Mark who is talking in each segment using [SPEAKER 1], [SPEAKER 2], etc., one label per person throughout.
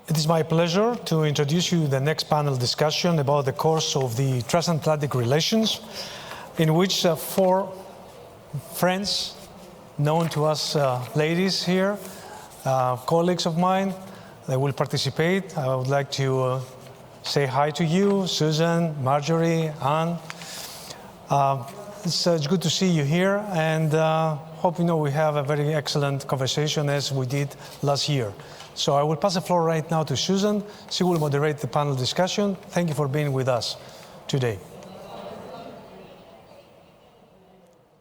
[SPEAKER 1] It is my pleasure to introduce you the next panel discussion about the course of the transatlantic relations, in which four friends known to us ladies here, colleagues of mine, they will participate. I would like to say hi to you, Susan, Marjorie, Anne. It's good to see you here, and hope we have a very excellent conversation as we did last year. So I will pass the floor right now to Susan. She will moderate the panel discussion. Thank you for being with us today.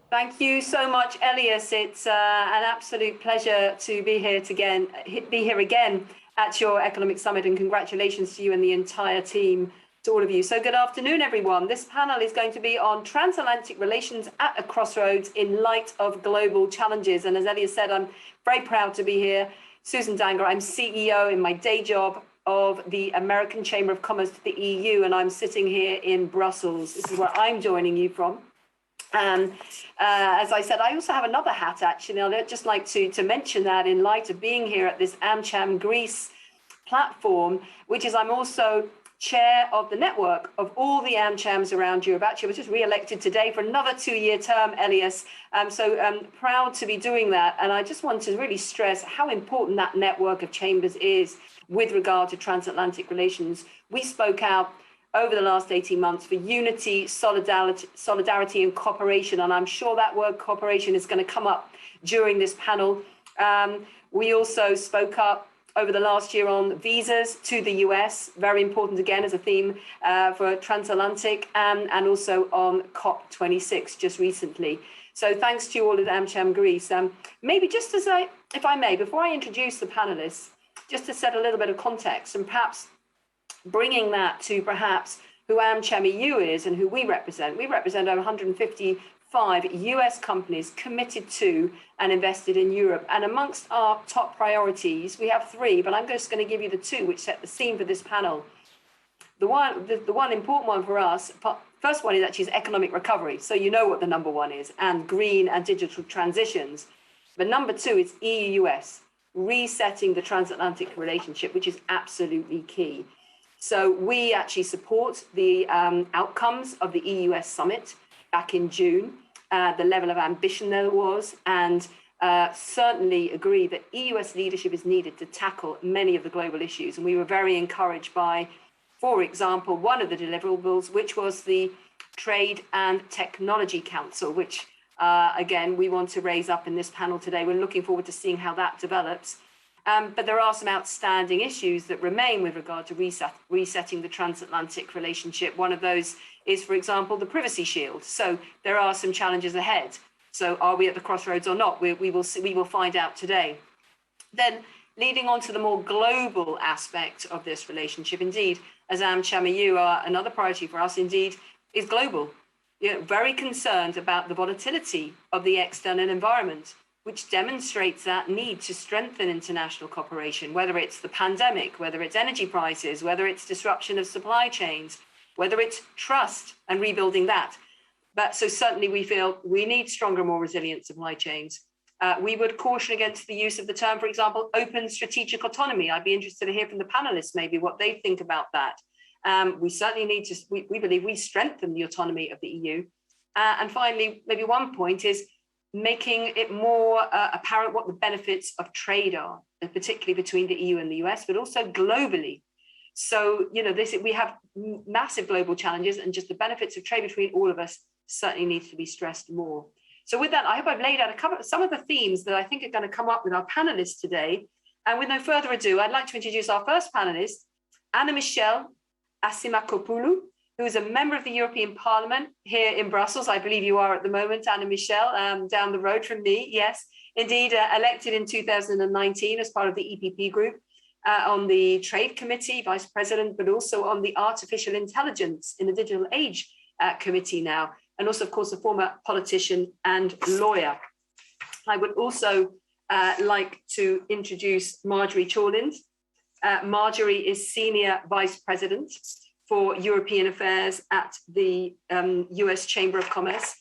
[SPEAKER 2] Thank you so much, Elias. It's an absolute pleasure to be here again at your Economic Summit, and congratulations to you and the entire team, to all of you. So good afternoon, everyone. This panel is going to be on transatlantic relations at a crossroads in light of global challenges. And as Elias said, I'm very proud to be here. Susan Danger, I'm CEO in my day job of the American Chamber of Commerce to the EU, and I'm sitting here in Brussels. This is where I'm joining you from. And as I said, I also have another hat, actually. I'd just like to mention that in light of being here at this AmCham Greece platform, which is I'm also chair of the network of all the AmChams around Europe. Actually, I was just re-elected today for another 2-year term, Elias. So I'm proud to be doing that. And I just want to really stress how important that network of chambers is with regard to transatlantic relations. We spoke out over the last 18 months for unity, solidarity and cooperation. And I'm sure that word cooperation is going to come up during this panel. We also spoke up over the last year on visas to the US, very important again as a theme for transatlantic, and also on COP26 just recently. So thanks to you all at AmCham Greece. Maybe just if I may, before I introduce the panelists, just to set a little bit of context and perhaps bringing that to perhaps who AmChamEU is and who we represent. We represent over 155 US companies committed to and invested in Europe. And amongst our top priorities, we have 3, but I'm just going to give you the 2 which set the scene for this panel. The one important one for us, first one is actually economic recovery. So you know what the number 1 is, and green and digital transitions. But number 2 is EU-US, resetting the transatlantic relationship, which is absolutely key. So we actually support the outcomes of the EU-US summit back in June, the level of ambition there was, and certainly agree that EU-US leadership is needed to tackle many of the global issues. And we were very encouraged by, for example, one of the deliverables, which was the Trade and Technology Council, which, again, we want to raise up in this panel today. We're looking forward to seeing how that develops. But there are some outstanding issues that remain with regard to resetting the transatlantic relationship. One of those is, for example, the privacy shield. So there are some challenges ahead. So are we at the crossroads or not? We will find out today. Then leading on to the more global aspect of this relationship, indeed, as AmChamEU, another priority for us, indeed, is global. Very concerned about the volatility of the external environment, which demonstrates that need to strengthen international cooperation, whether it's the pandemic, whether it's energy prices, whether it's disruption of supply chains, whether it's trust and rebuilding that. But so certainly we feel we need stronger, more resilient supply chains. We would caution against the use of the term, for example, open strategic autonomy. I'd be interested to hear from the panelists maybe what they think about that. We certainly need to, we believe we strengthen the autonomy of the EU. And finally, maybe one point is making it more apparent what the benefits of trade are, particularly between the EU and the US, but also globally. So, we have massive global challenges, and just the benefits of trade between all of us certainly needs to be stressed more. So with that, I hope I've laid out some of the themes that I think are going to come up with our panelists today. And with no further ado, I'd like to introduce our first panelist, Anna-Michelle Asimakopoulou, who is a member of the European Parliament here in Brussels. I believe you are at the moment, Anna-Michelle, down the road from me. Yes, indeed, elected in 2019 as part of the EPP group on the Trade Committee, Vice President, but also on the Artificial Intelligence in the Digital Age Committee now, and also, of course, a former politician and lawyer. I would also like to introduce Marjorie Chorlins. Marjorie is Senior Vice President for European Affairs at the US Chamber of Commerce.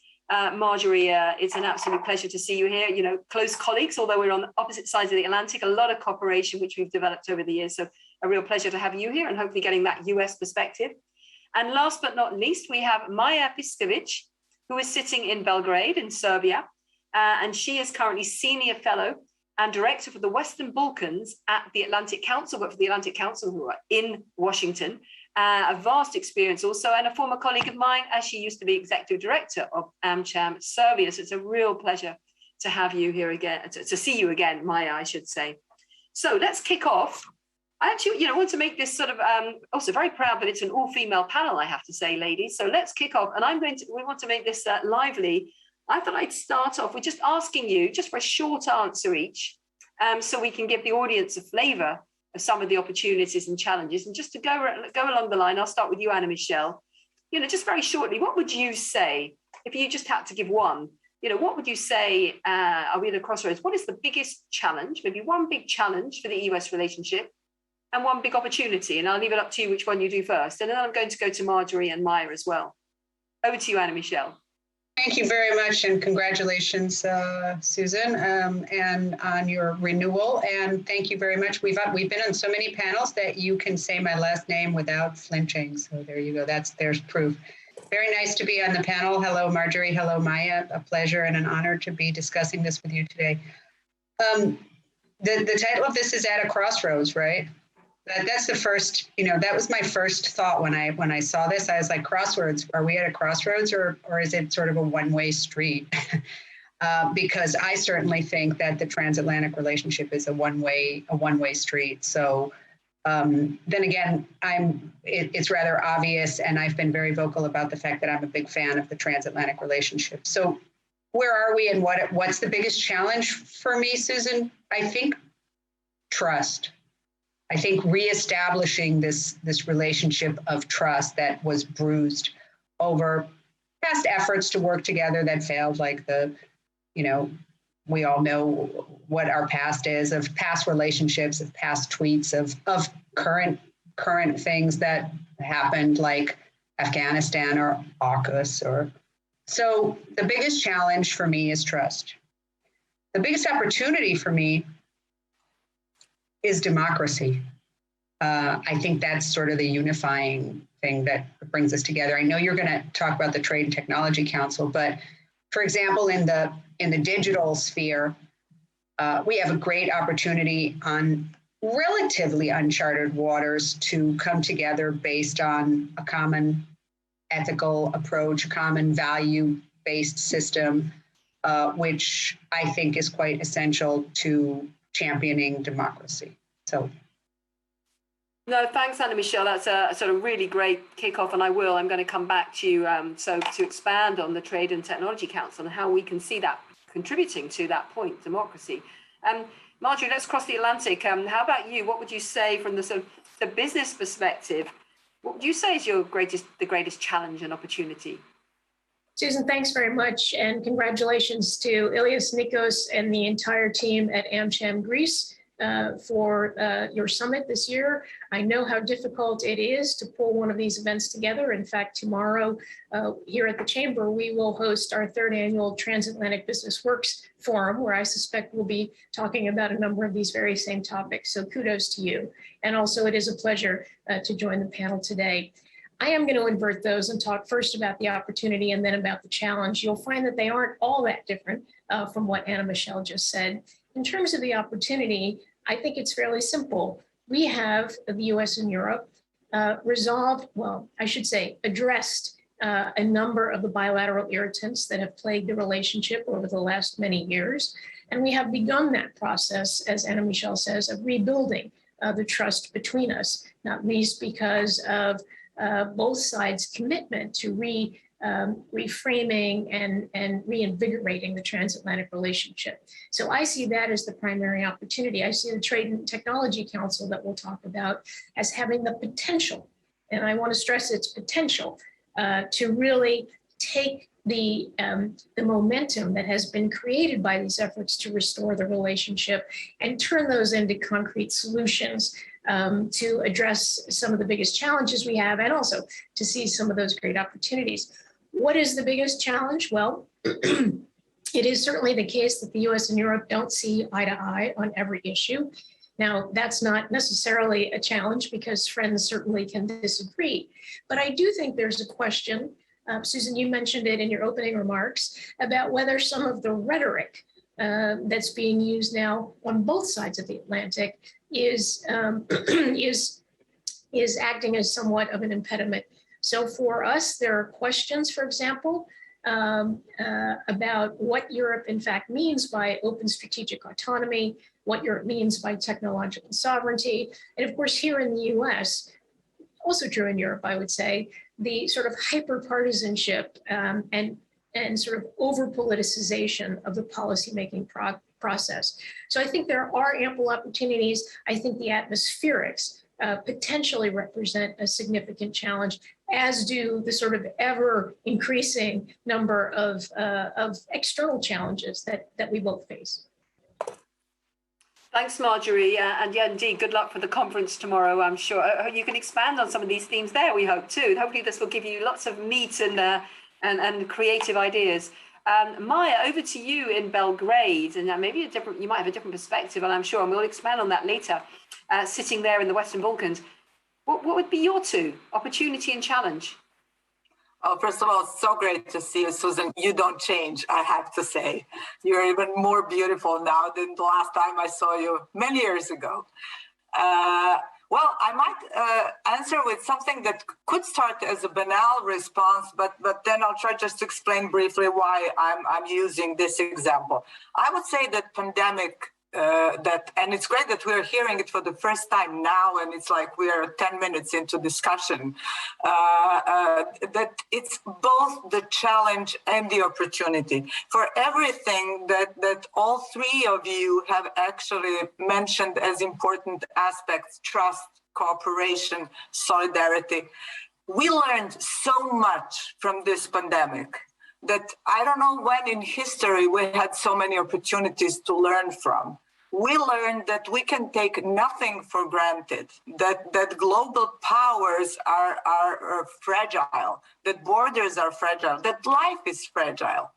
[SPEAKER 2] Marjorie, it's an absolute pleasure to see you here. Close colleagues, although we're on the opposite sides of the Atlantic, a lot of cooperation which we've developed over the years. So a real pleasure to have you here and hopefully getting that US perspective. And last but not least, we have Maja, who is sitting in Belgrade in Serbia. And she is currently Senior Fellow and Director for the Western Balkans at the Atlantic Council, work for the Atlantic Council, who are in Washington. A vast experience also, and a former colleague of mine, as she used to be Executive Director of AmCham Serbia. So it's a real pleasure to have you here again, to see you again, Maja, I should say. So let's kick off. I actually, want to make this sort of, also very proud that it's an all-female panel, I have to say, ladies. So let's kick off, and we want to make this lively. I thought I'd start off with just asking you, just for a short answer each, so we can give the audience a flavour of some of the opportunities and challenges. And just to go along the line, I'll start with you, Anna Michelle. Just very shortly, what would you say, if you just had to give one, what would you say, are we at a crossroads? What is the biggest challenge, maybe one big challenge for the EU-US relationship and one big opportunity? And I'll leave it up to you which one you do first. And then I'm going to go to Marjorie and Maja as well. Over to you, Anna Michelle.
[SPEAKER 3] Thank you very much, and congratulations, Susan, and on your renewal. And thank you very much. We've been on so many panels that you can say my last name without flinching. So there you go. There's proof. Very nice to be on the panel. Hello, Marjorie. Hello, Maja. A pleasure and an honor to be discussing this with you today. The title of this is At a Crossroads, right? That's the first, that was my first thought when I saw this. I was like, crossroads, are we at a crossroads or is it sort of a one-way street? Because I certainly think that the transatlantic relationship is a one-way street. So then again, it's rather obvious, and I've been very vocal about the fact that I'm a big fan of the transatlantic relationship. So where are we, and what's the biggest challenge for me, Susan? I think trust. I think reestablishing this relationship of trust that was bruised over past efforts to work together that failed, like we all know what our past is, of past relationships, of past tweets, of current things that happened, like Afghanistan or AUKUS. So the biggest challenge for me is trust. The biggest opportunity for me is democracy. I think that's sort of the unifying thing that brings us together. I know you're going to talk about the Trade and Technology Council, but for example, in the digital sphere, we have a great opportunity on relatively uncharted waters to come together based on a common ethical approach, a common value-based system, which I think is quite essential to championing democracy. So.
[SPEAKER 2] No, thanks, Anna Michelle. That's a sort of really great kickoff, and I'm going to come back to you so to expand on the Trade and Technology Council and how we can see that contributing to that point, democracy. Marjorie, let's cross the Atlantic. How about you? What would you say from the sort of the business perspective? What would you say is the greatest challenge and opportunity?
[SPEAKER 4] Susan, thanks very much, and congratulations to Ilias, Nikos, and the entire team at AmCham Greece for your summit this year. I know how difficult it is to pull one of these events together. In fact, tomorrow here at the Chamber, we will host our third annual Transatlantic Business Works Forum, where I suspect we'll be talking about a number of these very same topics. So kudos to you. And also, it is a pleasure to join the panel today. I am going to invert those and talk first about the opportunity and then about the challenge. You'll find that they aren't all that different from what Anna Michelle just said. In terms of the opportunity, I think it's fairly simple. We have the US and Europe addressed a number of the bilateral irritants that have plagued the relationship over the last many years. And we have begun that process, as Anna Michelle says, of rebuilding the trust between us, not least because of both sides' commitment to reframing and reinvigorating the transatlantic relationship. So I see that as the primary opportunity. I see the Trade and Technology Council that we'll talk about as having the potential, and I want to stress its potential, to really take the momentum that has been created by these efforts to restore the relationship and turn those into concrete solutions to address some of the biggest challenges we have, and also to seize some of those great opportunities. What is the biggest challenge? Well, it is certainly the case that the US and Europe don't see eye to eye on every issue. Now, that's not necessarily a challenge because friends certainly can disagree. But I do think there's a question, Susan, you mentioned it in your opening remarks, about whether some of the rhetoric that's being used now on both sides of the Atlantic is acting as somewhat of an impediment. So for us, there are questions, for example, about what Europe in fact means by open strategic autonomy, what Europe means by technological sovereignty. And of course, here in the US, also true in Europe, I would say, the sort of hyper-partisanship and sort of over-politicization of the policymaking process. So I think there are ample opportunities. I think the atmospherics potentially represent a significant challenge, as do the sort of ever increasing number of external challenges that we both face.
[SPEAKER 2] Thanks, Marjorie. And yeah, indeed, good luck for the conference tomorrow, I'm sure. You can expand on some of these themes there, we hope, too. Hopefully this will give you lots of meat and creative ideas. Maja, over to you in Belgrade, and maybe you might have a different perspective, and I'm sure, and we'll expand on that later, sitting there in the Western Balkans. What would be your two, opportunity and challenge?
[SPEAKER 5] Oh, first of all, it's so great to see you, Susan. You don't change, I have to say. You're even more beautiful now than the last time I saw you many years ago. Well, I might answer with something that could start as a banal response, but then I'll try just to explain briefly why I'm using this example. I would say that pandemic, and it's great that we're hearing it for the first time now, and it's like we are 10 minutes into discussion, that it's both the challenge and the opportunity. For everything that all three of you have actually mentioned as important aspects, trust, cooperation, solidarity, we learned so much from this pandemic that I don't know when in history we had so many opportunities to learn from. We learned that we can take nothing for granted, that global powers are fragile, that borders are fragile, that life is fragile.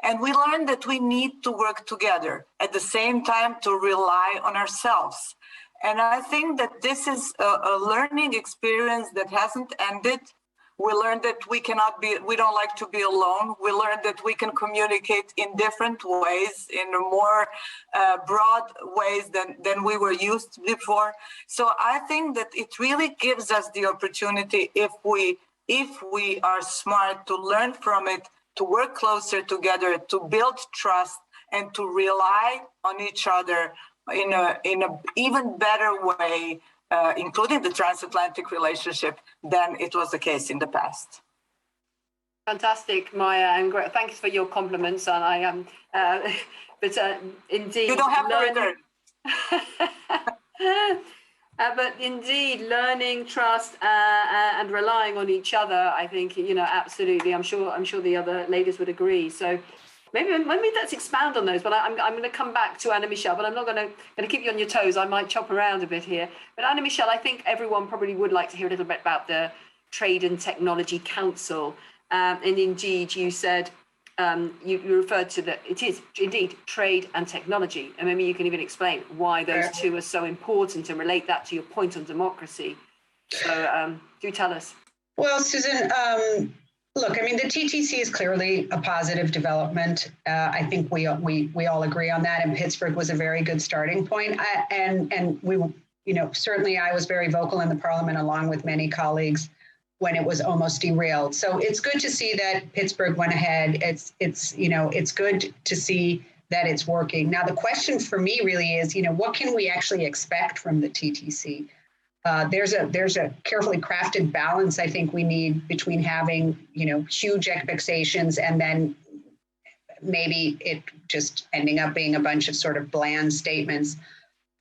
[SPEAKER 5] And we learned that we need to work together at the same time to rely on ourselves. And I think that this is a learning experience that hasn't ended. We learned that we don't like to be alone. We learned that we can communicate in different ways, in more broad ways than we were used to before. So I think that it really gives us the opportunity, if we are smart, to learn from it, to work closer together, to build trust, and to rely on each other in a even better way, including the transatlantic relationship, than it was the case in the past.
[SPEAKER 2] Fantastic, Maja, and great. Thanks for your compliments. And I am, but indeed,
[SPEAKER 5] you don't have to return.
[SPEAKER 2] But indeed, learning, trust, and relying on each other, I think, absolutely. I'm sure the other ladies would agree. So maybe let's expand on those. But I'm going to come back to Anna Michel, but I'm not going to keep you on your toes. I might chop around a bit here. But Anna Michel, I think everyone probably would like to hear a little bit about the Trade and Technology Council. And indeed, you said, you referred to that it is indeed trade and technology. And maybe you can even explain why those two are so important and relate that to your point on democracy. So do tell us.
[SPEAKER 3] Well, Susan, look, I mean, the TTC is clearly a positive development. I think we all agree on that. And Pittsburgh was a very good starting point. And we, certainly I was very vocal in the Parliament, along with many colleagues, when it was almost derailed. So it's good to see that Pittsburgh went ahead. It's good to see that it's working. Now, the question for me really is, what can we actually expect from the TTC? There's a carefully crafted balance I think we need between having, huge expectations and then maybe it just ending up being a bunch of sort of bland statements.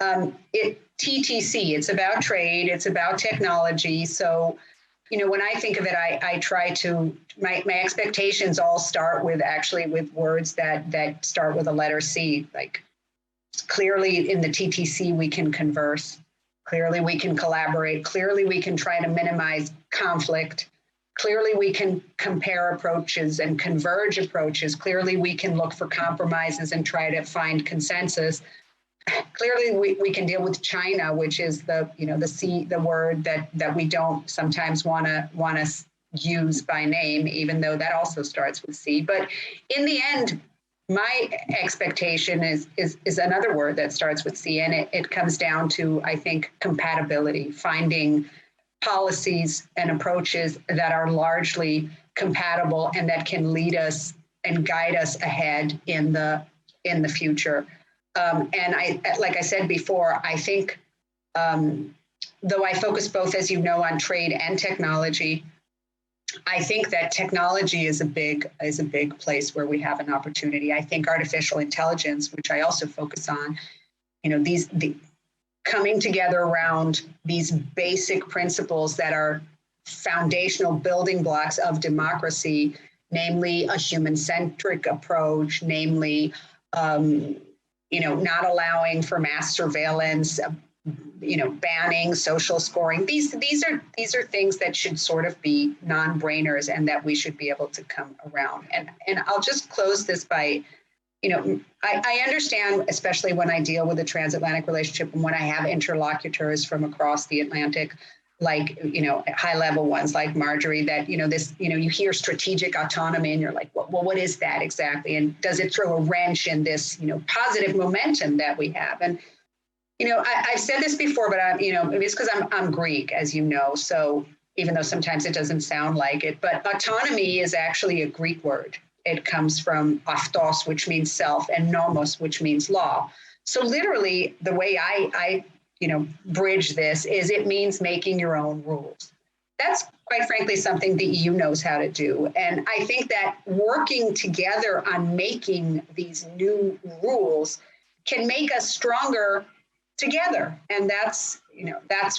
[SPEAKER 3] TTC, it's about trade, it's about technology. So, when I think of it, I try to, my expectations all start with words that start with a letter C. Like, clearly in the TTC, we can converse. Clearly, we can collaborate. Clearly, we can try to minimize conflict. Clearly, we can compare approaches and converge approaches. Clearly, we can look for compromises and try to find consensus. clearly we can deal with China, which is the word that we don't sometimes want to use by name, even though that also starts with C. But in the end, my expectation is another word that starts with C, and it comes down to, I think, compatibility, finding policies and approaches that are largely compatible and that can lead us and guide us ahead in the future. And like I said before, I think, though I focus both, as you know, on trade and technology, I think that technology is a big place where we have an opportunity. I think artificial intelligence, which I also focus on, the coming together around these basic principles that are foundational building blocks of democracy, namely a human-centric approach, namely, not allowing for mass surveillance, banning social scoring. These are things that should sort of be non-brainers and that we should be able to come around. And I'll just close this by, I understand, especially when I deal with a transatlantic relationship and when I have interlocutors from across the Atlantic, like, high-level ones like Marjorie, that, you hear strategic autonomy and you're like, well, what is that exactly? And does it throw a wrench in this, positive momentum that we have? And, I've said this before, but it's because I'm Greek, as you know. So even though sometimes it doesn't sound like it, but autonomy is actually a Greek word. It comes from aftos, which means self, and nomos, which means law. So literally, the way I bridge this is it means making your own rules. That's quite frankly something the EU knows how to do. And I think that working together on making these new rules can make us stronger together. And that's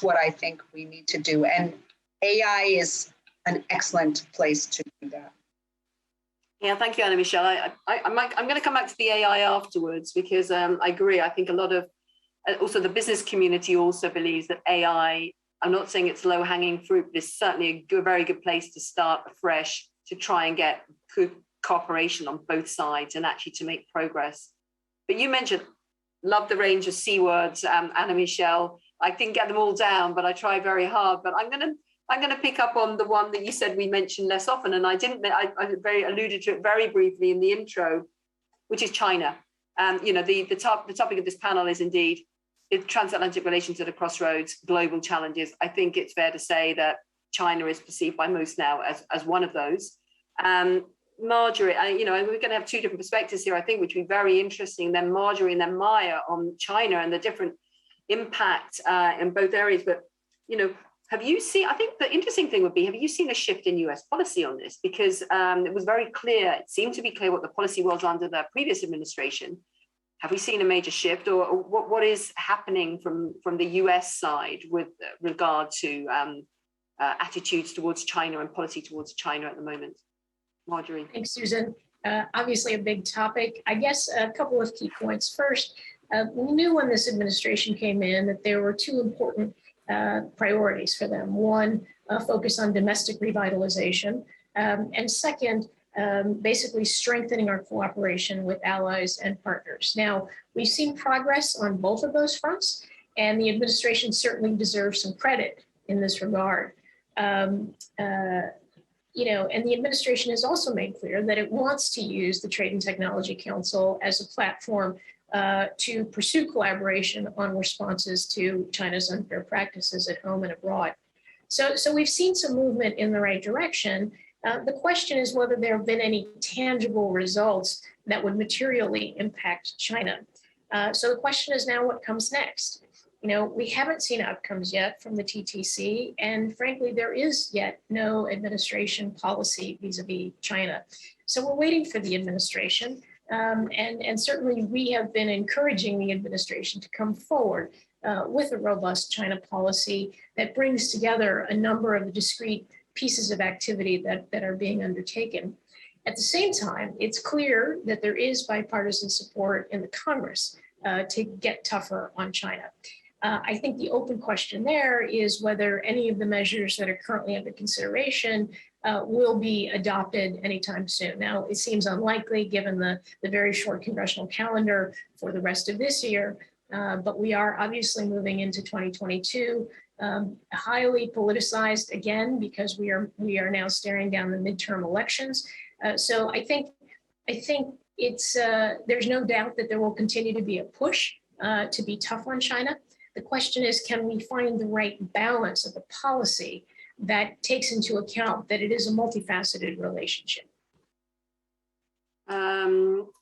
[SPEAKER 3] what I think we need to do. And AI is an excellent place to do that.
[SPEAKER 2] Yeah, thank you, Anna Michelle. I'm going to come back to the AI afterwards because I agree. I think a lot of also the business community also believes that AI, I'm not saying it's low hanging fruit, but it's certainly a very good place to start afresh to try and get good cooperation on both sides and actually to make progress. But you mentioned, love the range of C words, Anna Michelle. I didn't get them all down, but I try very hard. But I'm going to pick up on the one that you said we mentioned less often, and I alluded to it very briefly in the intro, which is China. The topic of this panel is indeed transatlantic relations at a crossroads, global challenges. I think it's fair to say that China is perceived by most now as one of those. Marjorie, we're going to have two different perspectives here, I think, which will be very interesting. Then Marjorie and then Maja on China and the different impact in both areas. But, have you seen, I think the interesting thing would be, have you seen a shift in US policy on this? Because it was very clear, it seemed to be clear what the policy was under the previous administration. Have we seen a major shift, or what is happening from the US side with regard to attitudes towards China and policy towards China at the moment? Marjorie.
[SPEAKER 4] Thanks, Susan. Obviously a big topic. I guess a couple of key points. First, we knew when this administration came in that there were two important priorities for them. One, focus on domestic revitalization, and second, basically strengthening our cooperation with allies and partners. Now, we've seen progress on both of those fronts, and the administration certainly deserves some credit in this regard. And the administration has also made clear that it wants to use the Trade and Technology Council as a platform to pursue collaboration on responses to China's unfair practices at home and abroad. So we've seen some movement in the right direction. The question is whether there have been any tangible results that would materially impact China. So the question is now what comes next? We haven't seen outcomes yet from the TTC, and frankly, there is yet no administration policy vis-a-vis China. So we're waiting for the administration, and certainly we have been encouraging the administration to come forward with a robust China policy that brings together a number of the discrete pieces of activity that are being undertaken. At the same time, it's clear that there is bipartisan support in the Congress to get tougher on China. I think the open question there is whether any of the measures that are currently under consideration will be adopted anytime soon. Now, it seems unlikely given the very short congressional calendar for the rest of this year, but we are obviously moving into 2022, highly politicized again, because we are now staring down the midterm elections. So I think it's there's no doubt that there will continue to be a push to be tough on China. The question is, can we find the right balance of the policy that takes into account that it is a multifaceted relationship?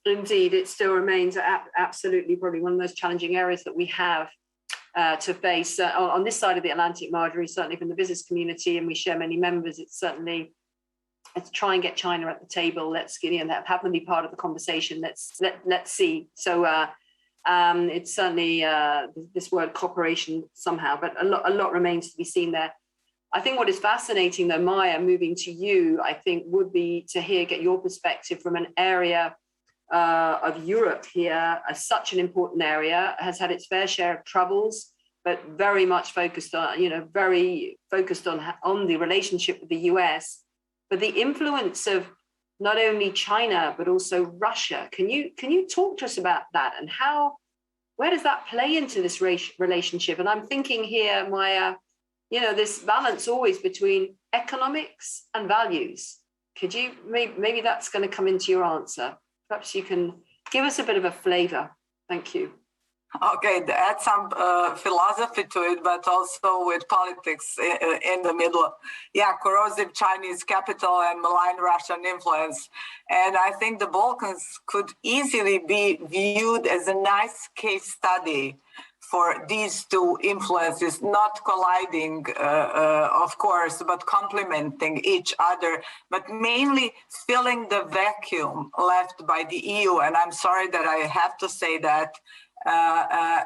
[SPEAKER 2] Indeed, it still remains absolutely probably one of the most challenging areas that we have to face on this side of the Atlantic, Marjorie, certainly from the business community, and we share many members. It's certainly, let's try and get China at the table. Let's get in, have them be part of the conversation. Let's see. So it's certainly this word cooperation somehow, but a lot remains to be seen there. I think what is fascinating though, Maja, moving to you, I think would be to get your perspective from an area of Europe here, such an important area, has had its fair share of troubles, but very much focused on, very focused on the relationship with the US, but the influence of not only China, but also Russia. Can you talk to us about that and where does that play into this relationship? And I'm thinking here, Maja, this balance always between economics and values. Could you, maybe that's going to come into your answer. Perhaps you can give us a bit of a flavor. Thank you.
[SPEAKER 5] Okay, add some philosophy to it, but also with politics in the middle. Yeah, corrosive Chinese capital and malign Russian influence. And I think the Balkans could easily be viewed as a nice case study for these two influences, not colliding, of course, but complementing each other, but mainly filling the vacuum left by the EU. And I'm sorry that I have to say that.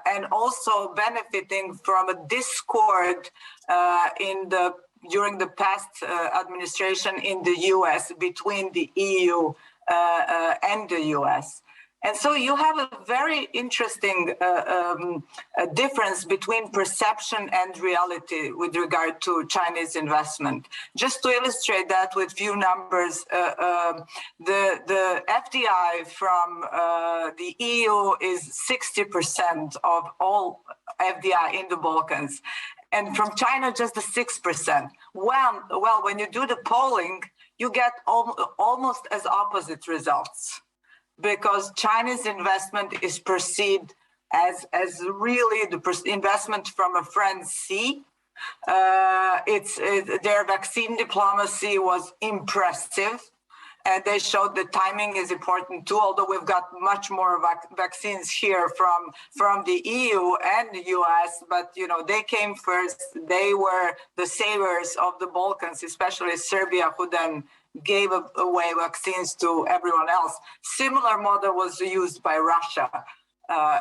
[SPEAKER 5] And also benefiting from a discord during the past administration in the US between the EU and the US. And so you have a very interesting difference between perception and reality with regard to Chinese investment. Just to illustrate that with few numbers, the FDI from the EU is 60% of all FDI in the Balkans. And from China, just the 6%. Well, when you do the polling, you get almost as opposite results, because Chinese investment is perceived as really the investment from a friend C. Their vaccine diplomacy was impressive, and they showed that timing is important too, although we've got much more vaccines here from the EU and the US, but they came first. They were the saviors of the Balkans, especially Serbia, who then gave away vaccines to everyone else. Similar model was used by Russia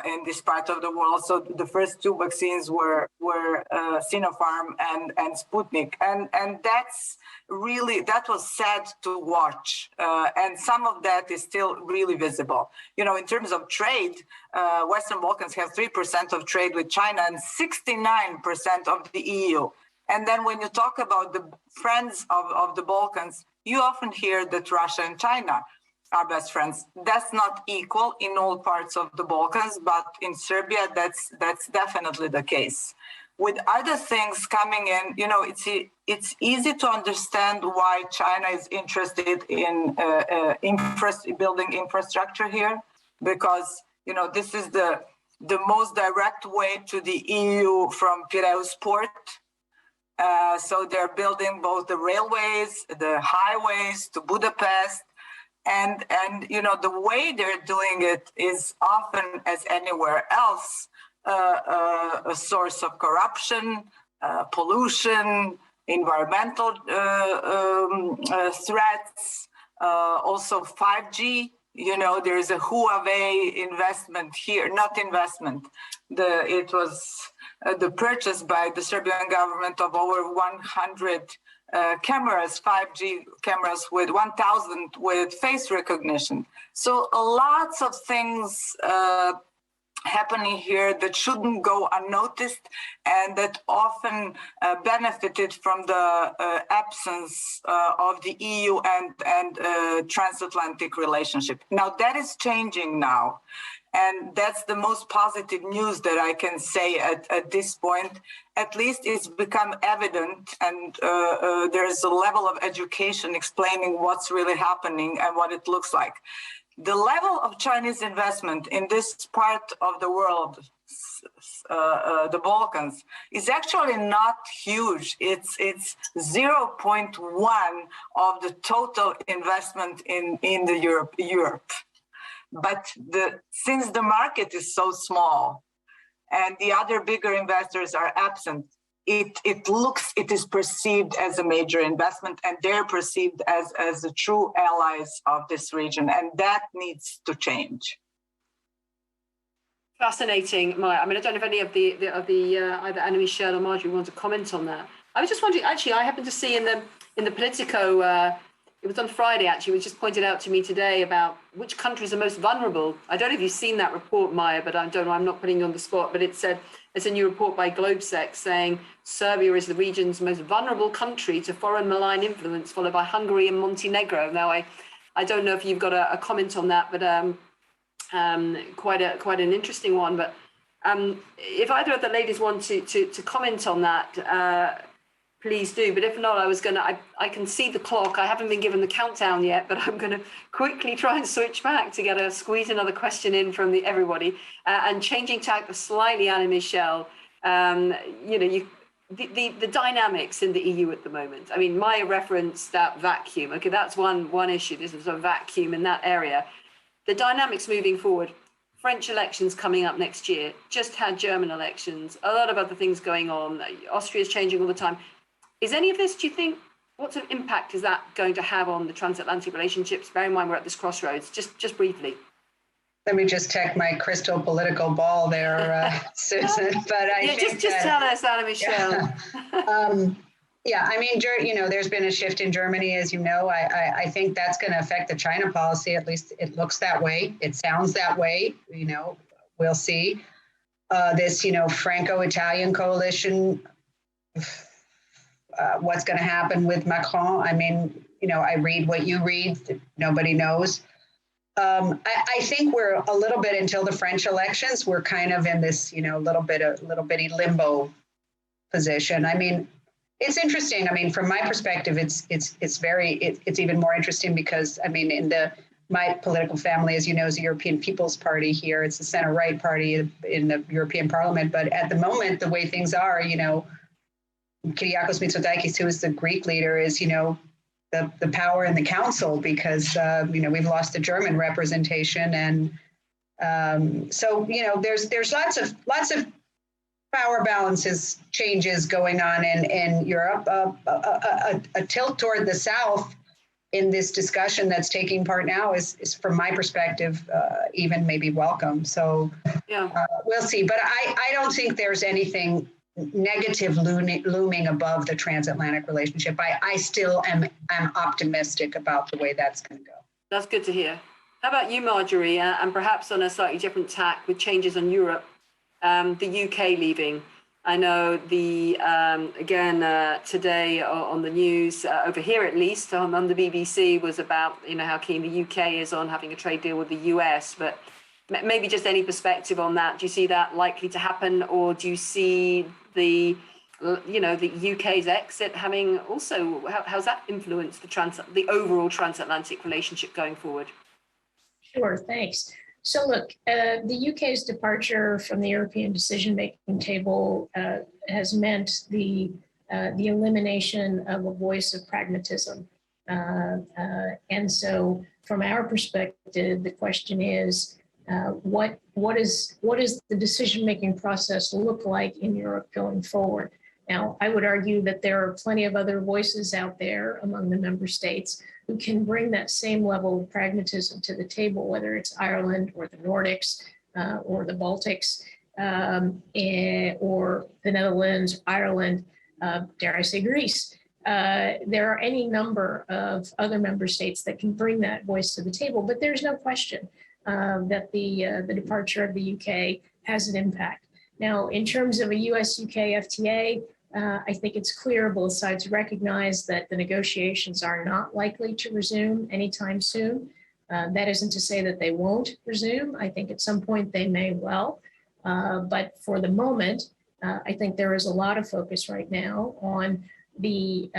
[SPEAKER 5] in this part of the world. So the first two vaccines were Sinopharm and Sputnik, and that was sad to watch, and some of that is still really visible. In terms of trade, Western Balkans have 3% of trade with China and 69% of the EU. And then when you talk about the friends of the Balkans, you often hear that Russia and China are best friends. That's not equal in all parts of the Balkans, but in Serbia, that's definitely the case. With other things coming in, it's easy to understand why China is interested in building infrastructure here, because this is the most direct way to the EU from Piraeus port. So they're building both the railways, the highways to Budapest, and the way they're doing it is often, as anywhere else, a source of corruption, pollution, environmental threats, also 5G. There's a Huawei investment here, not investment. It was the purchase by the Serbian government of over 100 cameras, 5G cameras with 1,000 with face recognition. So lots of things happening here that shouldn't go unnoticed and that often benefited from the absence of the EU and transatlantic relationship. Now that is changing now. And that's the most positive news that I can say at this point. At least it's become evident, and there's a level of education explaining what's really happening and what it looks like. The level of Chinese investment in this part of the world, the Balkans, is actually not huge. It's 0.1 of the total investment in the Europe. But since the market is so small and the other bigger investors are absent, it is perceived as a major investment, and they're perceived as the true allies of this region, and that needs to change.
[SPEAKER 2] Fascinating, Maja. I mean, I don't know if any of the either Anna Michelle or Marjorie want to comment on that. I was just wondering. Actually, I happened to see in the Politico. It was on Friday, actually. It was just pointed out to me today about which countries are most vulnerable. I don't know if you've seen that report, Maja, but I don't know. I'm not putting you on the spot. But it said it's a new report by Globsec saying Serbia is the region's most vulnerable country to foreign malign influence, followed by Hungary and Montenegro. Now, I don't know if you've got a comment on that, but quite an interesting one. But if either of the ladies want to comment on that, please do. But if not, I can see the clock. I haven't been given the countdown yet, but I'm going to quickly try and switch back to squeeze another question in from everybody. And changing tack slightly, Anna Michelle, the dynamics in the EU at the moment. I mean, Maja referenced that vacuum. Okay, that's one issue. This is a vacuum in that area. The dynamics moving forward. French elections coming up next year. Just had German elections. A lot of other things going on. Austria is changing all the time. Is any of this, do you think, what sort of impact is that going to have on the transatlantic relationships? Bear in mind, we're at this crossroads, just briefly.
[SPEAKER 3] Let me just check my crystal political ball there, Susan. But I think
[SPEAKER 2] just tell us, Anna Michelle.
[SPEAKER 3] Yeah, I mean, there's been a shift in Germany, as you know. I think that's going to affect the China policy. At least it looks that way. It sounds that way. We'll see. This, Franco-Italian coalition. What's going to happen with Macron? I mean, I read what you read. Nobody knows. I think we're a little bit until the French elections. We're kind of in this, little bitty limbo position. I mean, it's interesting. I mean, from my perspective, it's even more interesting because I mean, my political family, as you know, is the European People's Party here. It's the center-right party in the European Parliament. But at the moment, the way things are, Kyriakos Mitsotakis, who is the Greek leader, is, the power in the council because, we've lost the German representation. And so, there's lots of power balances changes going on in Europe. A tilt toward the South in this discussion that's taking part now is from my perspective, even maybe welcome. So we'll see. But I don't think there's anything negative looming above the transatlantic relationship. I still am optimistic about the way that's going to go. That's
[SPEAKER 2] good to hear. How about you, Marjorie? And perhaps on a slightly different tack with changes in Europe, the UK leaving. I know today on the news over here, at least on the BBC, was about how keen the UK is on having a trade deal with the US, but maybe just any perspective on that. Do you see that likely to happen, or do you see the UK's exit having also, how's that influenced the overall transatlantic relationship going forward?
[SPEAKER 4] Sure, thanks. So look, the UK's departure from the European decision-making table has meant the elimination of a voice of pragmatism. And so from our perspective, the question is, what is the decision-making process look like in Europe going forward? Now, I would argue that there are plenty of other voices out there among the member states who can bring that same level of pragmatism to the table, whether it's Ireland or the Nordics or the Baltics or the Netherlands, Ireland, dare I say Greece. There are any number of other member states that can bring that voice to the table, but there's no question that the departure of the UK has an impact. Now, in terms of a US-UK FTA, I think it's clear both sides recognize that the negotiations are not likely to resume anytime soon. That isn't to say that they won't resume. I think at some point they may well. But for the moment, I think there is a lot of focus right now on the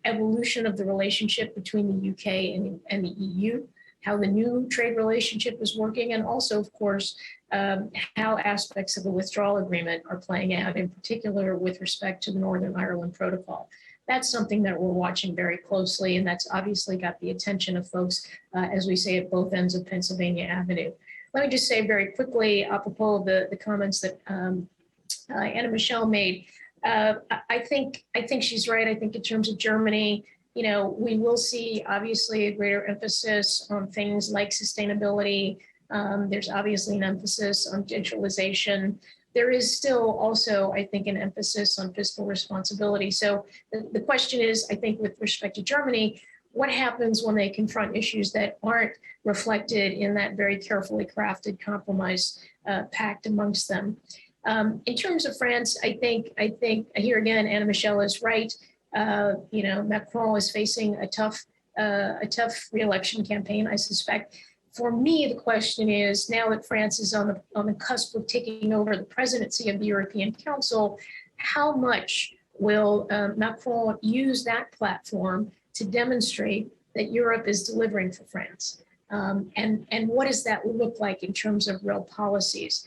[SPEAKER 4] evolution of the relationship between the UK and the EU, how the new trade relationship is working, and also, of course, how aspects of the withdrawal agreement are playing out, in particular with respect to the Northern Ireland Protocol. That's something that we're watching very closely, and that's obviously got the attention of folks, as we say, at both ends of Pennsylvania Avenue. Let me just say very quickly, apropos of the comments that Anna Michelle made. I think she's right. I think in terms of Germany, you know, we will see obviously a greater emphasis on things like sustainability. There's obviously an emphasis on digitalization. There is still also, I think, an emphasis on fiscal responsibility. So the question is, I think, with respect to Germany, what happens when they confront issues that aren't reflected in that very carefully crafted compromise pact amongst them? In terms of France, I think here again, Anna Michelle is right. You know, Macron is facing a tough re-election campaign, I suspect. For me, the question is, now that France is on the cusp of taking over the presidency of the European Council, how much will Macron use that platform to demonstrate that Europe is delivering for France? And what does that look like in terms of real policies?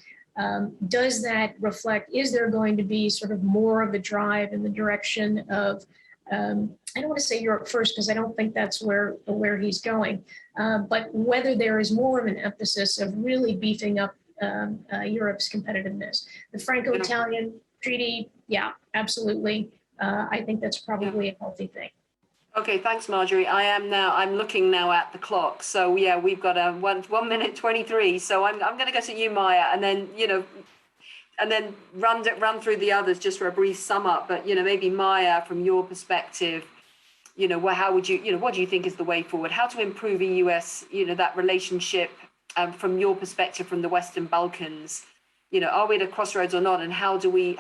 [SPEAKER 4] Does that reflect, is there going to be sort of more of a drive in the direction of, I don't want to say Europe first, because I don't think that's where he's going, but whether there is more of an emphasis of really beefing up Europe's competitiveness. The Franco-Italian treaty, yeah, absolutely. I think that's probably a healthy thing.
[SPEAKER 2] Okay, thanks, Marjorie. I'm looking now at the clock. So yeah, we've got a 1 minute 23. So I'm going to go to you, Maja, and then, you know, and then run through the others just for a brief sum up. But, you know, maybe Maja, from your perspective, you know, how would you, you know, what do you think is the way forward? How to improve EU-US, you know, that relationship from your perspective from the Western Balkans? You know, are we at a crossroads or not? And how do we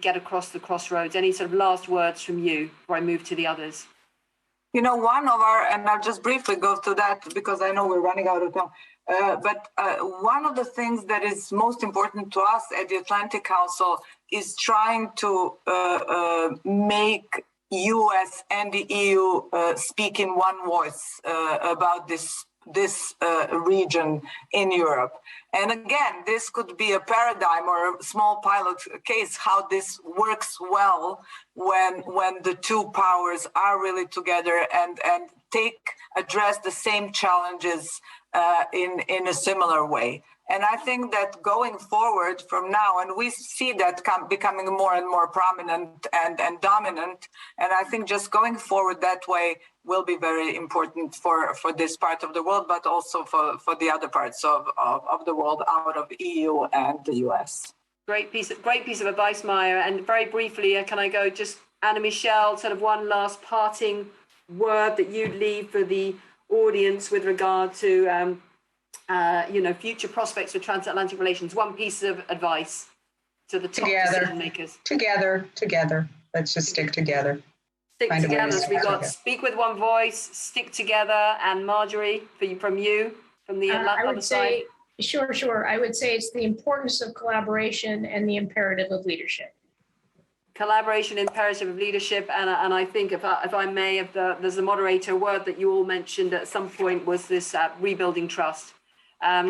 [SPEAKER 2] get across the crossroads? Any sort of last words from you before I move to the others?
[SPEAKER 5] You know, one of our, and I'll just briefly go through that because I know we're running out of time. But one of the things that is most important to us at the Atlantic Council is trying to make US and the EU speak in one voice about this region in Europe. And again, this could be a paradigm or a small pilot case how this works well when the two powers are really together and address the same challenges in a similar way. And I think that going forward from now, and we see that becoming more and more prominent and dominant, and I think just going forward that way will be very important for this part of the world, but also for the other parts of the world out of EU and the US.
[SPEAKER 2] Great piece of advice, Maja. And very briefly, can I go just, Anna Michelle, sort of one last parting word that you'd leave for the audience with regard to you know, future prospects for transatlantic relations? One piece of advice to the top decision makers. Together.
[SPEAKER 3] Let's just stick together.
[SPEAKER 2] Stick together. So we got speak with one voice, stick together, and Marjorie, from the other side.
[SPEAKER 4] Sure. I would say it's the importance of collaboration and the imperative of leadership.
[SPEAKER 2] Collaboration, imperative of leadership, and I think if I may, there's a moderator word that you all mentioned at some point was this rebuilding trust.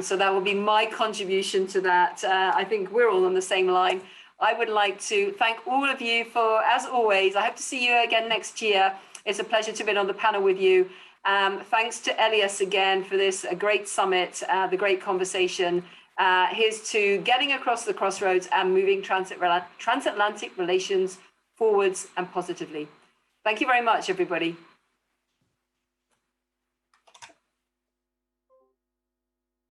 [SPEAKER 2] So that will be my contribution to that. I think we're all on the same line. I would like to thank all of you for, as always, I hope to see you again next year. It's a pleasure to be on the panel with you. Thanks to Elias again for this great summit, the great conversation. Here's to getting across the crossroads and moving transatlantic relations forwards and positively. Thank you very much, everybody.